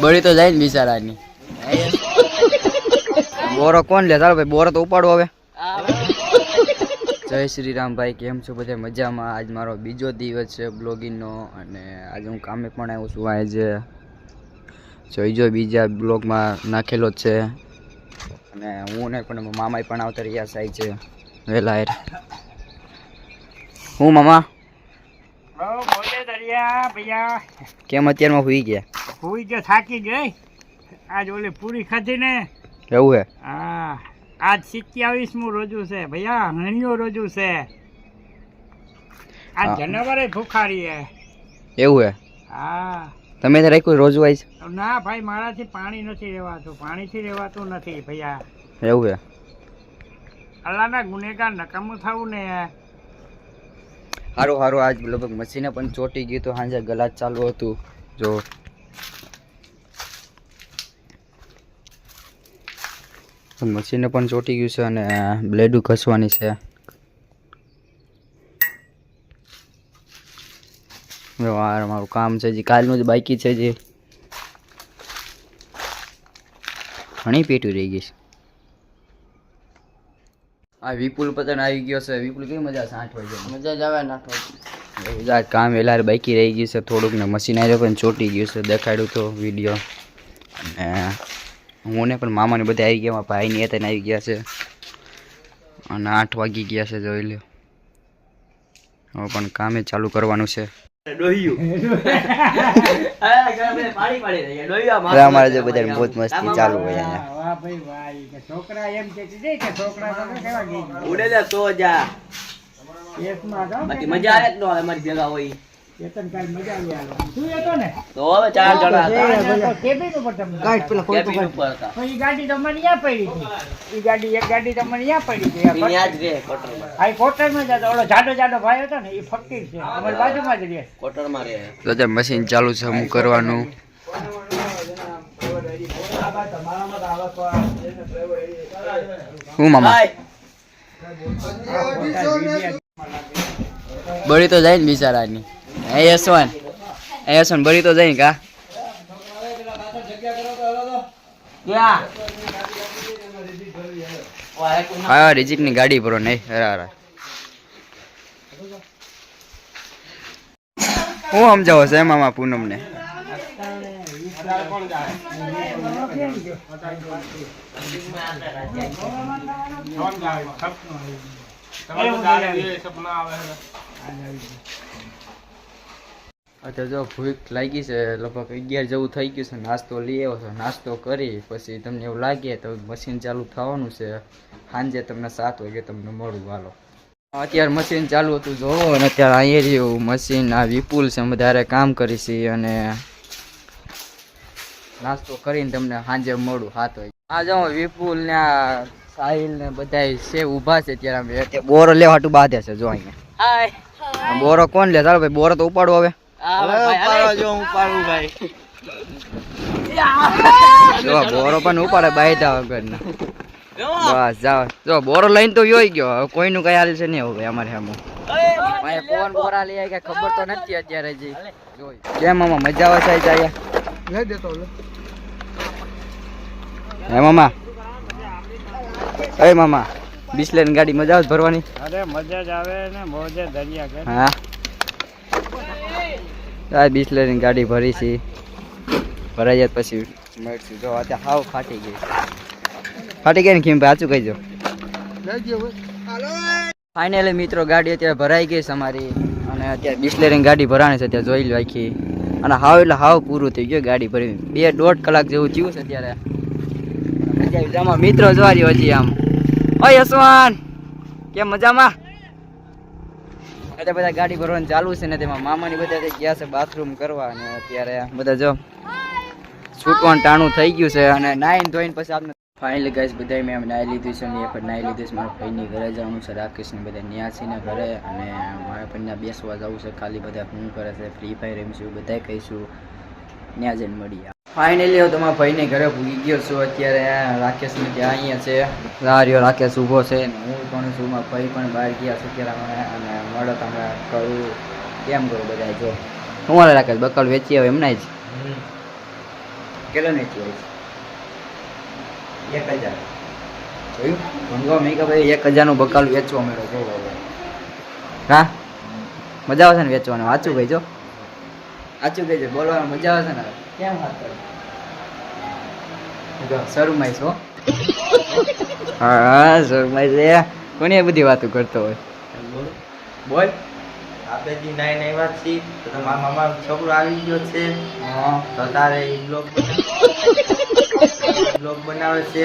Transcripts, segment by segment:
બળી તો જાય ને બિચારાની. બોરો કોણ લે? ચાલો ભાઈ બોરો તો ઉપાડો હવે. જય શ્રી રામ ભાઈ, કેમ છો બધા? મજામાં. આજ મારો બીજો દિવસ છે બ્લોગિંગનો અને આજે હું કામે પણ આવ્યો છું. આજે જોઈજો બીજા બ્લોગમાં નાખેલો જ છે અને હું ને પણ મામા પણ આવતા રહ્યા સાહેબ છે વહેલા યાર. હું મામા કેમ અત્યારમાં હુઈ ગયા? હુઈ ગયો, થાકી ગઈ. આજ ઓલી પૂરી ખાધી ને. એવું હે? હા, આજ 27મું રોજુ છે ભૈયા, હણિયો રોજુ છે. આ જનાવરે ભૂખારી હે. એવું હે? હા. તમે તો રાખ્યું રોજુ આવીશ? ના ભાઈ, મારાથી પાણી નથી રહેવાતું, પાણીથી રહેવાતું નથી ભૈયા. એવું હે? અલ્લાહના ગુનેગાર નકામું થવું ને. સારું સારું. આજ લગભગ મશીને પણ ચોટી ગયું તો સાંજે ગલાજ ચાલુ હતું. જો મશીને પણ ચોટી ગયું છે અને બ્લેડું ઘસવાની છે. મારું કામ છે જે કાલનું જ બાકી છે, જે ઘણી પેટું રહી ગઈ છે. આ વિપુલ પતન આવી ગયો છે. વિપુલ કેવી મજા છે? 8 વાગે મજા જ આવે ને. 8 વાગે કામ વેલા બાકી રહી ગયું છે થોડુંક ને મશીન આવી પણ ચોટી ગયું છે. દેખાડ્યું તો વિડીયો. અને હું ને પણ મામાને બધા આવી ગયા, ભાઈ ની હતા આવી ગયા છે અને 8 વાગી ગયા છે. જોઈ લો, હવે પણ કામે ચાલુ કરવાનું છે. અમારે જે બધા બહુ મસ્તી ચાલુ હોય. છોકરા એમ કે છોકરા ઉડે જા તો જા મજા આવે તો અમારી ભેગા હોય. મજા તું હતો ને તો હવે 4 જણા હતા. ગાડી તો મને યા પડી હતી. એક ગાડી તો મને યા પડી હતી. કોટરમાં જતો ઓલો જાડો ભાઈ હતો ને, એ ફકીર છે, અમારી બાજુમાં જ રહે. કોટરમાં રહે. તો મશીન ચાલુ છે, હું કરવાનું. હું મામા બળી તો જાય ને બિચારાની. યશવંત બળી તો જાય કા? હા, રિજિક ની ગાડી ભરો નહીં. હરા હું સમજાવો છે મામા પૂનમ ને? જો ભૂખ લાગી છે, લગભગ 11 જેવું થઈ ગયું છે. નાસ્તો લઈ આવ્યો છે, નાસ્તો કરી પછી તમને એવું લાગે તો મશીન ચાલુ થવાનું છે. સાંજે તમને 7 વાગે તમને મળું. હાલો, અત્યારે મશીન ચાલુ હતું જોવો ને. અત્યારે અહીંયા રહ્યું મશીન. આ વિપુલ છે, વધારે કામ કરી છે અને નાસ્તો કરીને તમને સાંજે મળું 7 વાગે. આ જાઓ વિપુલ ને આ સાહિલ ને બધા છે ઊભા છે. ત્યારે બોરો લેવા હાટું બાંધે છે. જો અહીંયા બોરો કોણ લે? ચાલો ભાઈ બોરો તો ઉપાડો હવે. બોરો પણ ઉપાડે બાયધા વગર ના. બસ જાઓ. જો બોરો લઈને તો યોઈ ગયો. કોઈનું કઈ હાલ છે નહીં હવે અમારે સામું. કોણ બોરા લઈ આવી ખબર તો નથી અત્યારે. જી કેમ મામા મજા આવે છે? જાય હે મામા? એ મામા બિસ્લેરી ગાડી મજા આવે ભરવાની? અરે મજા જ આવે ને, મોજે દરિયા કે. હા, આ બિસ્લેરી ગાડી ભરી છે. ભરાઈ જાય પછી મળશું. જો અત્યારે હાવ ફાટી ગઈ ને ખીમ ભાઈ સાચું કહીજો. ફાઇનલી મિત્રો ગાડી અત્યારે ભરાઈ ગઈ છે અમારી અને અત્યારે બિસ્લેરી ગાડી ભરાણી છે. અત્યારે જોઈ લો આખી. અને હાવ એટલે હાવ પૂરું થઈ ગયું ગાડી ભરી. 2.5 કલાક જેવું થયું છે. અત્યારે મિત્રો જોવારી હજી આમ. ઓ યશવંત કેમ મજામાં? અત્યારે બધા ગાડી ભરવાનું ચાલુ છે ને. તેમાં મામાની બધા ગયા છે બાથરૂમ કરવા અને અત્યારે બધા જો છૂટવાનું ટાણું થઈ ગયું છે અને નાઈને ધોઈને પછી આપણે ફાઇનલી ગાઈસ બધા મેં નાહી લીધું છે ને એ પણ નાહી લીધું છે. મારા ભાઈની ઘરે જવાનું છે, રાકેશને બધા ન્યા છે ને ઘરે, અને મારે પણ ત્યાં બેસવા જવું છે. ખાલી બધા શું કરે છે, ફ્રી ફાયર રમીશું, બધા કહીશું. ત્યાં જઈને મળીએ. ફાઇનલી હું તમારા ભાઈને ઘરે ભૂગી ગયો છું. અત્યારે રાકેશને ત્યાં અહીંયા છે. રાર્યો રાકેશ ઊભો છે ને હું પણ છું. મારા ભાઈ પણ બહાર ગયા છે અત્યારે અને મળો તમે કરું કેમ કરું બધા. જો હું રાકેશ બકલ વેચી આવે એમના જ કેટલા ને જોયું ભંગવા મેં કે ભાઈ 1000 નું બકાલું વેચવા મળ્યો જો હવે હા મજા આવશે ને વેચવાનું વાંચું ભાઈ જો સાચું કહેજો બોલવાનું મજા આવે છે ને કેમ વાત કરો શરૂમાં છો હા શરૂમાં છે કોની એ બધી વાતો કરતો હોય બોલ આપણે જે નાઈ નાઈ વાત છે તો તમારા મામા છોકરો આવી ગયો છે તો તારે બ્લોગ બનાવે છે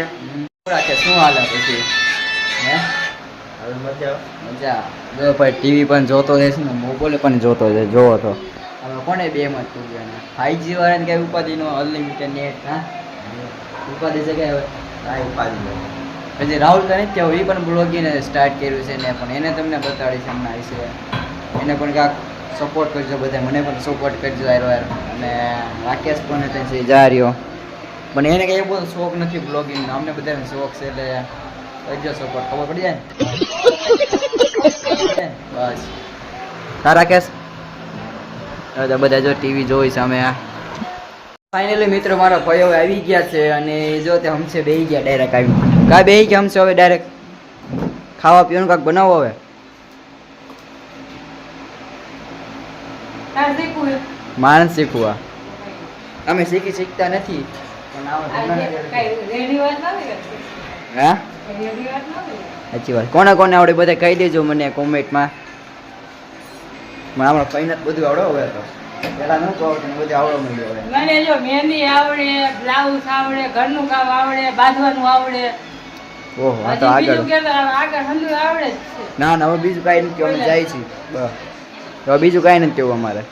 રાખે શું હાલે પછી હે હવે મજા મજા જો ભાઈ ટીવી પણ જોતો રહેશે ને મોબાઈલ પણ જોતો છે જોવો તો હવે કોને બે માં તું ગયા 5G વાળાને કઈ ઉપાધિ નો અનલિમિટેડ નેટ હા ઉપાધિ છે કે હવે કાંઈ ઉપાધિ નથી. પછી રાહુલ તને જ કહેવું એ પણ બ્લોગિંગ સ્ટાર્ટ કર્યું છે ને પણ એને તમને બતાડી છે એમના વિશે એને પણ કાંક સપોર્ટ કરજો બધા મને પણ સપોર્ટ કરજો યાર અને રાકેશ પણ છે જા રહ્યો પણ એને કઈ બહુ શોખ નથી બ્લોગિંગ અમને બધાને શોખ છે એટલે કરજો સપોર્ટ ખબર પડી જાય ને બસ હા રાકેશ હવે બધા જો ટીવી જોઈ છે અમે ફાઇનલી મિત્રો મારા ભાઈ હવે આવી ગયા છે અને જો તે હમસે બેહી ગયા ડાયરેક્ટ આવી કાંઈ બેહી ગયા હમસે હવે ડાયરેક્ટ ખાવા પીવાનું કાંઈક બનાવો હવે માણસ શીખવા અમે શીખતા નથી પણ હા સાચી વાત કોને કોને આવડે બધા કહી દેજો મને કોમેન્ટમાં મારા ભાઈને બધું આવડો હવે તો પેલા નહોતું આવડતું બધું આવડો મળ્યો હવે મને જો મહેંદી આવડે, બ્લાઉઝ આવડે, ઘરનું કામ આવડે, બાંધવાનું આવડે. ઓહો આ તો આગળ બીજું કે આગળ હંધું આવડે જ છે. ના ના હવે બીજું કાંઈ નથી અમે જાય છીએ બસ હવે બીજું કાંઈ નથી કેવું અમારે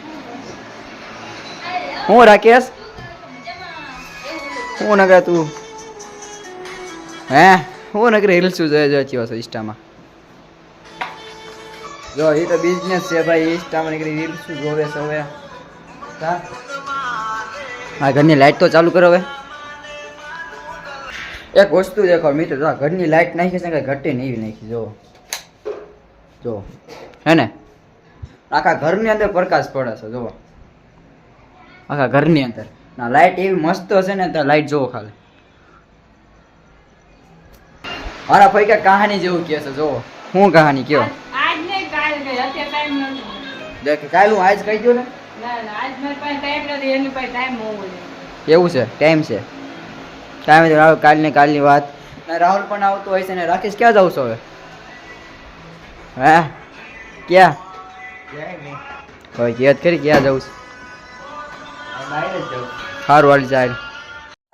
હું રાકેશ હું નગર તું હે હું નગર રીલ્સ જોઈએ જો ચીવો છો ઇન્સ્ટામાં જો એ તો બિઝનેસ છે ભાઈ ઇન્સ્ટામાં નીકળી રીલ્સ જોવે છે હવે હા ઘરની લાઈટ તો ચાલુ કરો હવે એક વસ્તુ દેખો મિત્રો જો ઘરની લાઈટ નાખી છે કે ઘટી ને એવી નાખી જો જો હે ને આખા ઘરની અંદર પ્રકાશ પડે છે જો આખા ઘરની અંદર ના લાઈટ એવી મસ્ત હશે ને તો લાઈટ જોવો ખાલી મારા ભાઈ કે કહાની જેવું કહે છે જો શું કહાની કયો આજ નહીં કાલ ગઈ અત્યારે ટાઈમ નથી. દેખ કાલ હું આજ કહી દઉં ને ના ના આજ મારી પાસે ટાઈમ નથી એની પાસે ટાઈમ હોવો જોઈએ. એવું છે ટાઈમ છે ટાઈમ રાહુલ કાલની વાત ને રાહુલ પણ આવતો હોય છે ને રાકેશ ક્યાં જાવ છો હવે હે ક્યાં ક્યાંય નહીં. હવે યાદ કરી ક્યાં જાઉં છું આ બહાર જ જાઉં. સારું વાળી સાઈડ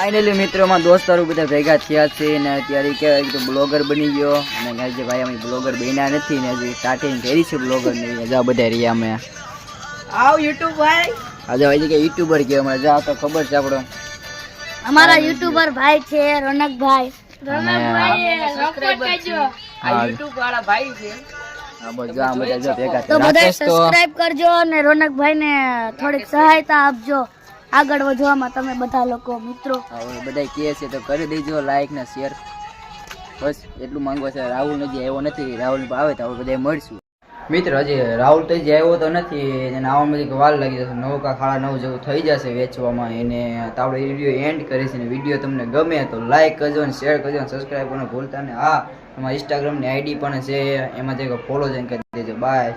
ફાઇનલી મિત્રોમાં દોસ્તારો બધા ભેગા થયા છે ને અત્યારે કહેવાય કે બ્લોગર બની ગયો અને કહે છે ભાઈ અમે બ્લોગર બન્યા નથી ને હજી સ્ટાર્ટિંગ કરી છે બ્લોગર ની હજા બધા રહ્યા અમે આવ યુટ્યુબ ભાઈ આજે ભાઈ કે યુટ્યુબર કે અમે જા તો ખબર છે આપણો અમારા યુટ્યુબર ભાઈ છે રોનકભાઈ. સબસ્ક્રાઇબ કરજો. આ યુટ્યુબ વાળા ભાઈ છે. હા બસ જા બધા જો ભેગા તો થયા. બધા રાકેશ તો સબસ્ક્રાઇબ કરજો અને રોનકભાઈ ને થોડીક સહાયતા આપજો આગળ વધવામાં તમે બધા લોકો મિત્રો. હવે બધા કહે છે તો કરી દેજો લાઈક ને શેર બસ એટલું માંગવા છે રાહુલ હજી આવ્યો નથી રાહુલ આવે તો આપણે બધા મળશું મિત્ર હજી રાહુલ તો હજી આવ્યો તો નથી એને આવવામાં હજી વાર લાગી જશે 9 કા 9:30 જેવું થઈ જશે વેચવામાં એને તો આપણે વિડીયો એન્ડ કરીશું ને વિડીયો તમને ગમે તો લાઈક કરજો અને શેર કરજો અને સબસ્ક્રાઈબ કરવાનું ભૂલતા ને હા તમારા ઇન્સ્ટાગ્રામની આઈડી પણ છે એમાં જે ફોલો જઈને કરી દેજો બાય